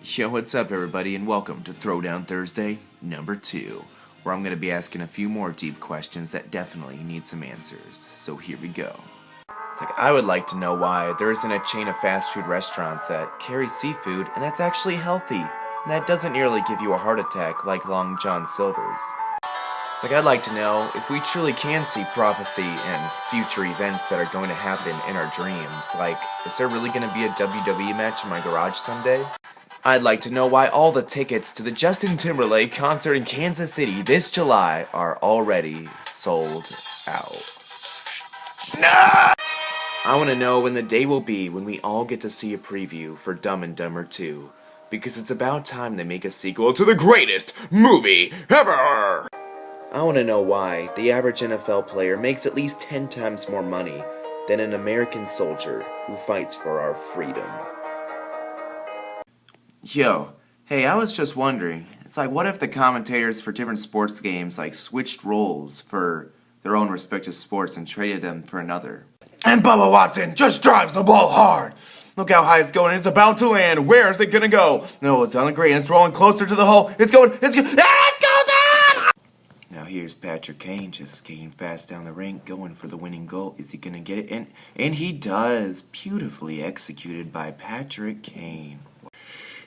Yo, what's up everybody, and welcome to Throwdown Thursday number 2, where I'm going to be asking a few more deep questions that definitely need some answers. So here we go. It's like, I would like to know why there isn't a chain of fast food restaurants that carry seafood and that's actually healthy, and that doesn't nearly give you a heart attack like Long John Silver's. It's like, I'd like to know if we truly can see prophecy and future events that are going to happen in our dreams. Like, is there really going to be a WWE match in my garage someday? I'd like to know why all the tickets to the Justin Timberlake concert in Kansas City this July are already sold out. No! I want to know when the day will be when we all get to see a preview for Dumb and Dumber 2, because it's about time they make a sequel to the greatest movie ever! I want to know why the average NFL player makes at least 10 times more money than an American soldier who fights for our freedom. Yo, hey, I was just wondering, it's like, what if the commentators for different sports games, like, switched roles for their own respective sports and traded them for another? And Bubba Watson just drives the ball hard! Look how high it's going, it's about to land, where is it gonna go? No, it's on the green, it's rolling closer to the hole, it's going down! Now here's Patrick Kane just skating fast down the rink, going for the winning goal. Is he gonna get it? And he does, beautifully executed by Patrick Kane.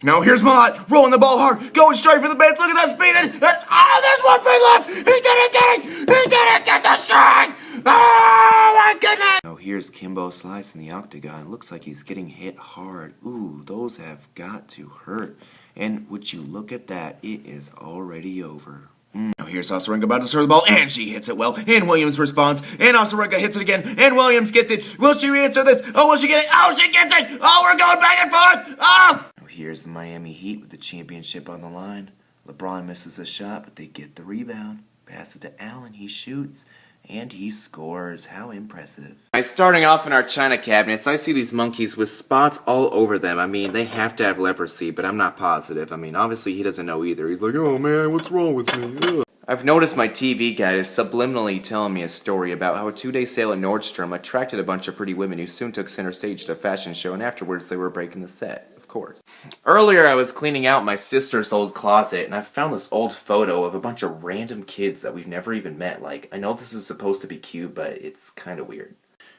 Now here's Mott, rolling the ball hard, going straight for the bench, look at that speed, and oh, there's 1 play left! He didn't get it! He didn't get the strike! Oh my goodness! Now here's Kimbo slicing the octagon, looks like he's getting hit hard. Ooh, those have got to hurt. And would you look at that, it is already over. Now here's Osarenka about to serve the ball, and she hits it well, and Williams responds, and Osarenka hits it again, and Williams gets it. Will she answer this? Oh, will she get it? Oh, she gets it! Oh, we're going back and forth! Oh! Now here's the Miami Heat with the championship on the line. LeBron misses a shot, but they get the rebound. Pass it to Allen, he shoots, and he scores. How impressive. Starting off in our china cabinets, I see these monkeys with spots all over them. I mean, they have to have leprosy, but I'm not positive. I mean, obviously he doesn't know either. He's like, oh man, what's wrong with me? Ugh. I've noticed my TV guide is subliminally telling me a story about how a 2-day sale at Nordstrom attracted a bunch of pretty women who soon took center stage at a fashion show, and afterwards they were breaking the set, of course. Earlier I was cleaning out my sister's old closet, and I found this old photo of a bunch of random kids that we've never even met. Like, I know this is supposed to be cute, but it's kind of weird.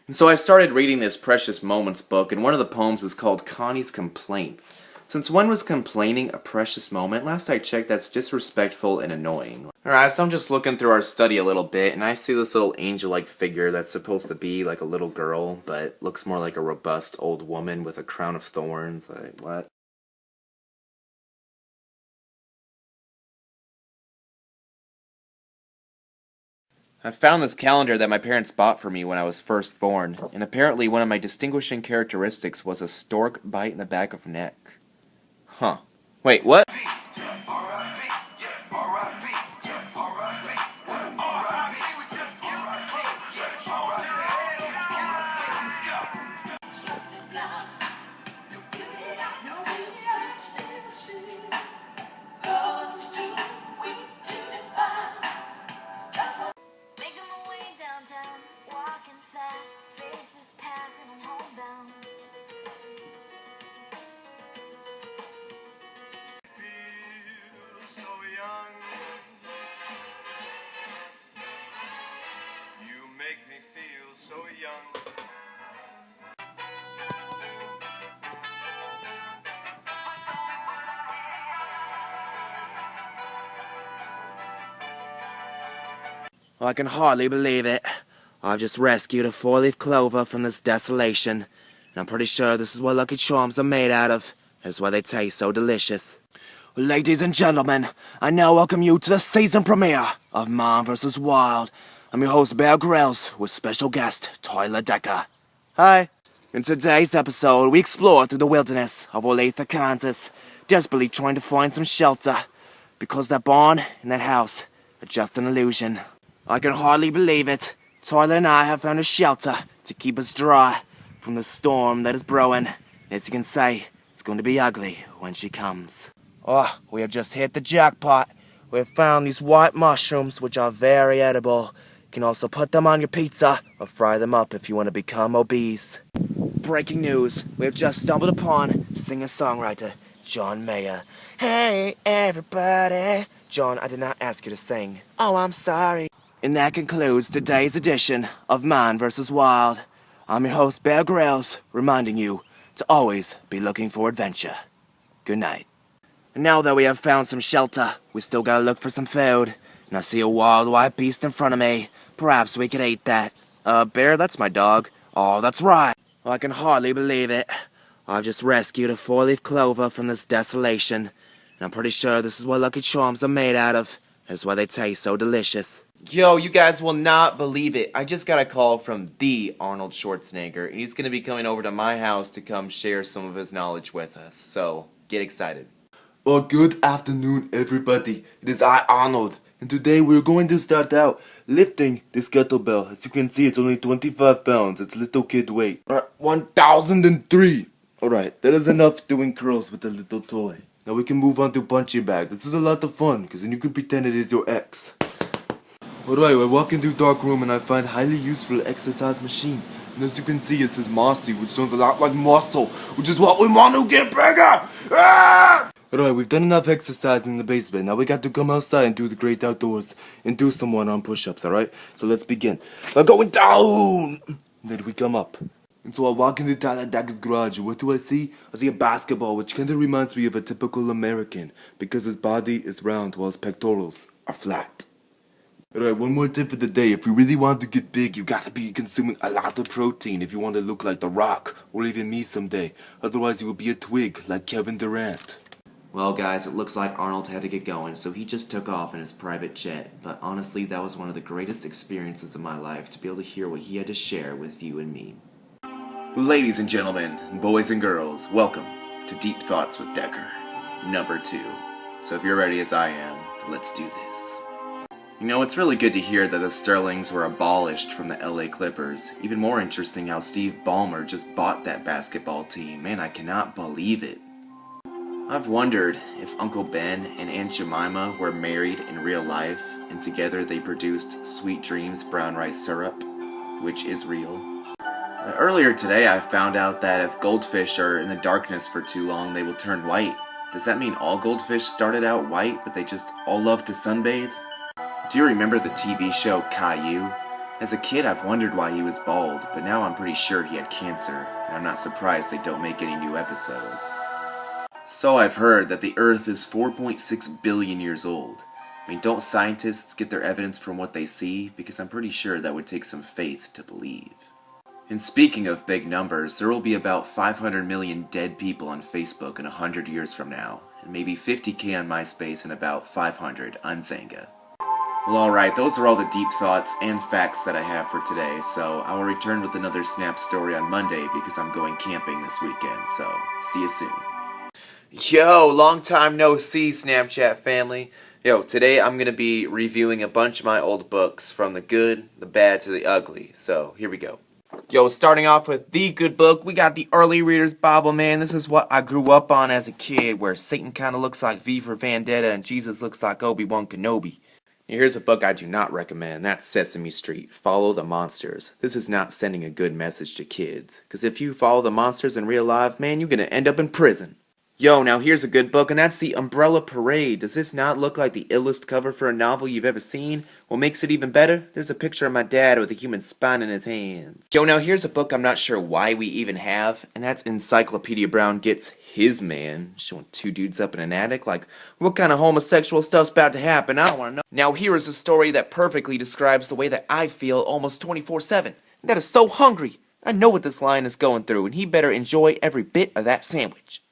And so I started reading this Precious Moments book, and one of the poems is called Connie's Complaints. Since when was complaining a precious moment? Last I checked, that's disrespectful and annoying. Alright, so I'm just looking through our study a little bit, and I see this little angel-like figure that's supposed to be like a little girl, but looks more like a robust old woman with a crown of thorns. Like, what? I found this calendar that my parents bought for me when I was first born, and apparently one of my distinguishing characteristics was a stork bite in the back of neck. Huh. Wait, what? So young. I can hardly believe it. I've just rescued a 4-leaf clover from this desolation, and I'm pretty sure this is what Lucky Charms are made out of. That's why they taste so delicious. Ladies and gentlemen, I now welcome you to the season premiere of Man vs. Wild. I'm your host, Bear Grylls, with special guest, Tyler Decker. Hi. In today's episode, we explore through the wilderness of Olathe, Kansas, desperately trying to find some shelter, because that barn and that house are just an illusion. I can hardly believe it. Tyler and I have found a shelter to keep us dry from the storm that is brewing. And as you can say, it's going to be ugly when she comes. Oh, we have just hit the jackpot. We have found these white mushrooms, which are very edible. You can also put them on your pizza or fry them up if you want to become obese. Breaking news, we have just stumbled upon singer-songwriter John Mayer. Hey, everybody. John, I did not ask you to sing. Oh, I'm sorry. And that concludes today's edition of Man vs. Wild. I'm your host, Bear Grylls, reminding you to always be looking for adventure. Good night. And now that we have found some shelter, we still gotta look for some food. And I see a wild white beast in front of me. Perhaps we could eat that. Bear, that's my dog. Oh, that's right. Well, I can hardly believe it. I've just rescued a 4-leaf clover from this desolation. And I'm pretty sure this is what Lucky Charms are made out of. That's why they taste so delicious. Yo, you guys will not believe it. I just got a call from the Arnold Schwarzenegger, and he's going to be coming over to my house to come share some of his knowledge with us. So, get excited. Well, good afternoon, everybody. It is I, Arnold, and today we're going to start out lifting this kettlebell. As you can see, it's only 25 pounds. It's little kid weight. 1,003. Alright, that is enough doing curls with the little toy. Now we can move on to punching bag. This is a lot of fun, because then you can pretend it is your ex. Alright, we're walking through dark room and I find highly useful exercise machine. And as you can see, it says Marcy, which sounds a lot like muscle, which is what we want to get bigger! Ah! Alright, we've done enough exercise in the basement. Now we got to come outside and do the great outdoors and do some one-arm push-ups, alright? So let's begin. We're going down! And then we come up. And so I walk into Tyler Deckas' garage, and what do I see? I see a basketball, which kinda reminds me of a typical American, because his body is round while his pectorals are flat. Alright, one more tip of the day. If you really want to get big, you gotta be consuming a lot of protein if you want to look like The Rock, or even me someday. Otherwise you will be a twig, like Kevin Durant. Well, guys, it looks like Arnold had to get going, so he just took off in his private jet. But honestly, that was one of the greatest experiences of my life, to be able to hear what he had to share with you and me. Ladies and gentlemen, boys and girls, welcome to Deep Thoughts with Decker, number 2. So if you're ready as I am, let's do this. You know, it's really good to hear that the Sterlings were abolished from the LA Clippers. Even more interesting how Steve Ballmer just bought that basketball team. Man, I cannot believe it. I've wondered if Uncle Ben and Aunt Jemima were married in real life, and together they produced Sweet Dreams brown rice syrup, which is real. Earlier today I found out that if goldfish are in the darkness for too long, they will turn white. Does that mean all goldfish started out white, but they just all love to sunbathe? Do you remember the TV show Caillou? As a kid, I've wondered why he was bald, but now I'm pretty sure he had cancer, and I'm not surprised they don't make any new episodes. So I've heard that the Earth is 4.6 billion years old. I mean, don't scientists get their evidence from what they see? Because I'm pretty sure that would take some faith to believe. And speaking of big numbers, there will be about 500 million dead people on Facebook in 100 years from now, and maybe 50k on MySpace and about 500 on Zanga. Well, alright, those are all the deep thoughts and facts that I have for today, so I will return with another Snap story on Monday because I'm going camping this weekend, so see you soon. Yo, long time no see, Snapchat family. Yo, today I'm going to be reviewing a bunch of my old books, from the good, the bad, to the ugly, so here we go. Yo, starting off with the good book, we got the Early Reader's Bible, man. This is what I grew up on as a kid, where Satan kind of looks like V for Vendetta and Jesus looks like Obi-Wan Kenobi. Here's a book I do not recommend. That's Sesame Street, Follow the Monsters. This is not sending a good message to kids, because if you follow the monsters in real life, man, you're going to end up in prison. Yo, now here's a good book, and that's The Umbrella Parade. Does this not look like the illest cover for a novel you've ever seen? What makes it even better? There's a picture of my dad with a human spine in his hands. Yo, now here's a book I'm not sure why we even have, and that's Encyclopedia Brown Gets His Man, showing two dudes up in an attic. Like, what kind of homosexual stuff's about to happen? I don't want to know. Now here is a story that perfectly describes the way that I feel almost 24/7. That is so hungry. I know what this lion is going through, and he better enjoy every bit of that sandwich.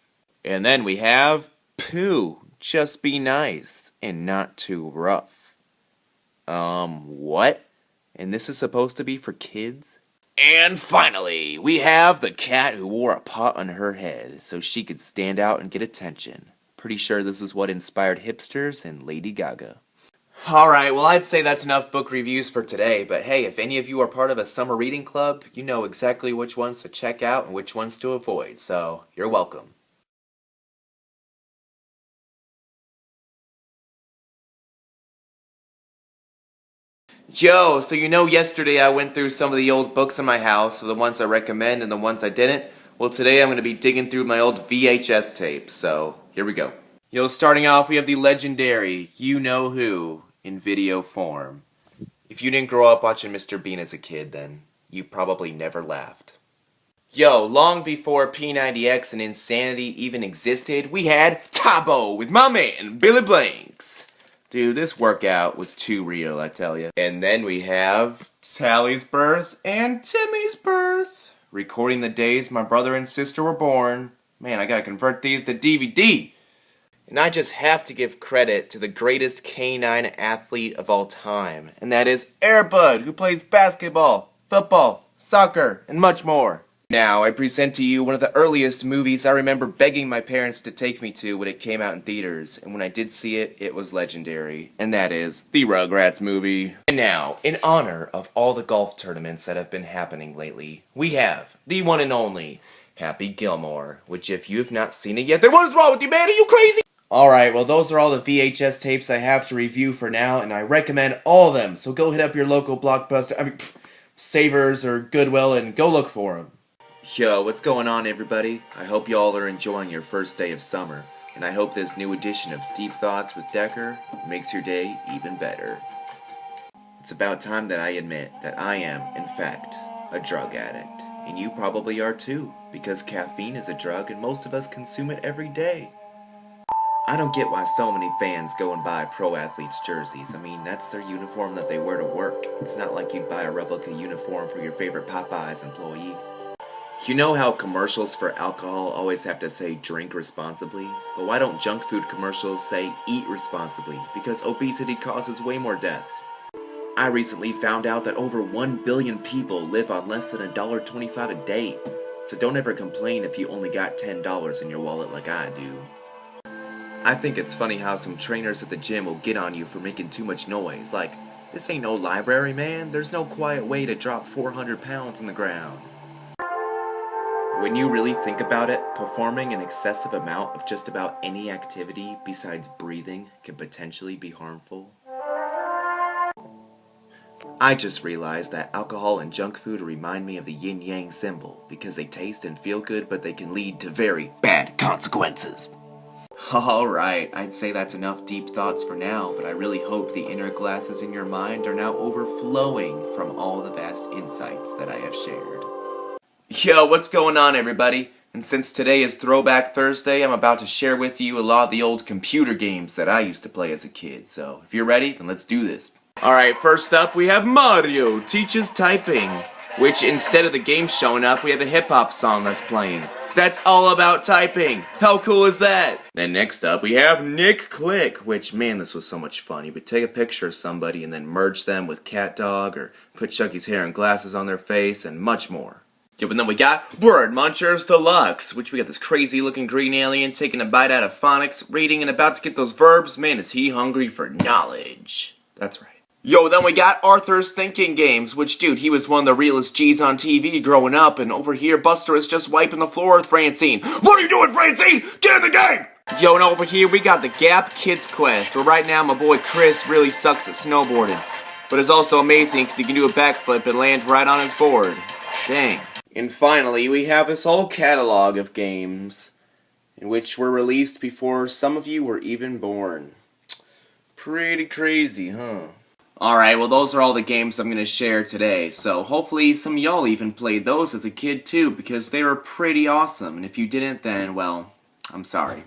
And then we have Pooh, Just Be Nice and Not Too Rough. What? And this is supposed to be for kids? And finally, we have The Cat Who Wore a Pot on Her Head so she could stand out and get attention. Pretty sure this is what inspired hipsters and Lady Gaga. Alright, well I'd say that's enough book reviews for today, but hey, if any of you are part of a summer reading club, you know exactly which ones to check out and which ones to avoid, so you're welcome. Yo, so you know yesterday I went through some of the old books in my house, so the ones I recommend and the ones I didn't. Well, today I'm going to be digging through my old VHS tapes, so here we go. Yo, starting off, we have the legendary you-know-who in video form. If you didn't grow up watching Mr. Bean as a kid, then you probably never laughed. Yo, long before P90X and Insanity even existed, we had Tabo with my man, Billy Blanks. Dude, this workout was too real, I tell ya. And then we have Tally's birth and Timmy's birth. Recording the days my brother and sister were born. Man, I gotta convert these to DVD. And I just have to give credit to the greatest canine athlete of all time. And that is Air Bud, who plays basketball, football, soccer, and much more. Now, I present to you one of the earliest movies I remember begging my parents to take me to when it came out in theaters, and when I did see it, it was legendary, and that is the Rugrats movie. And now, in honor of all the golf tournaments that have been happening lately, we have the one and only Happy Gilmore, which if you have not seen it yet, then what is wrong with you, man? Are you crazy? Alright, well those are all the VHS tapes I have to review for now, and I recommend all of them, so go hit up your local Blockbuster, Savers or Goodwill, and go look for them. Yo, what's going on, everybody? I hope y'all are enjoying your first day of summer, and I hope this new edition of Deep Thoughts with Decker makes your day even better. It's about time that I admit that I am, in fact, a drug addict, and you probably are too, because caffeine is a drug and most of us consume it every day. I don't get why so many fans go and buy pro athletes jerseys. I mean, that's their uniform that they wear to work. It's not like you'd buy a replica uniform for your favorite Popeyes employee. You know how commercials for alcohol always have to say drink responsibly? But why don't junk food commercials say eat responsibly? Because obesity causes way more deaths. I recently found out that over 1 billion people live on less than $1.25 a day. So don't ever complain if you only got $10 in your wallet like I do. I think it's funny how some trainers at the gym will get on you for making too much noise. Like, this ain't no library, man. There's no quiet way to drop 400 pounds on the ground. When you really think about it, performing an excessive amount of just about any activity besides breathing can potentially be harmful. I just realized that alcohol and junk food remind me of the yin-yang symbol because they taste and feel good, but they can lead to very bad consequences. Alright, I'd say that's enough deep thoughts for now, but I really hope the inner glasses in your mind are now overflowing from all the vast insights that I have shared. Yo, what's going on, everybody? And since today is Throwback Thursday, I'm about to share with you a lot of the old computer games that I used to play as a kid. So, if you're ready, then let's do this. Alright, first up, we have Mario Teaches Typing, which instead of the game showing up, we have a hip-hop song that's playing. That's all about typing. How cool is that? Then next up, we have Nick Click, which, man, this was so much fun. You would take a picture of somebody and then merge them with Cat Dog, or put Chucky's hair and glasses on their face, and much more. Yep, and then we got Word Munchers Deluxe, which we got this crazy looking green alien taking a bite out of phonics, reading and about to get those verbs. Man, is he hungry for knowledge. That's right. Yo, then we got Arthur's Thinking Games, which, dude, he was one of the realest G's on TV growing up, and over here, Buster is just wiping the floor with Francine. What are you doing, Francine? Get in the game! Yo, and over here, we got the Gap Kids Quest, where right now my boy Chris really sucks at snowboarding, but is also amazing because he can do a backflip and land right on his board. Dang. And finally, we have this whole catalog of games, in which were released before some of you were even born. Pretty crazy, huh? Alright, well those are all the games I'm going to share today, so hopefully some of y'all even played those as a kid too, because they were pretty awesome, and if you didn't then, well, I'm sorry.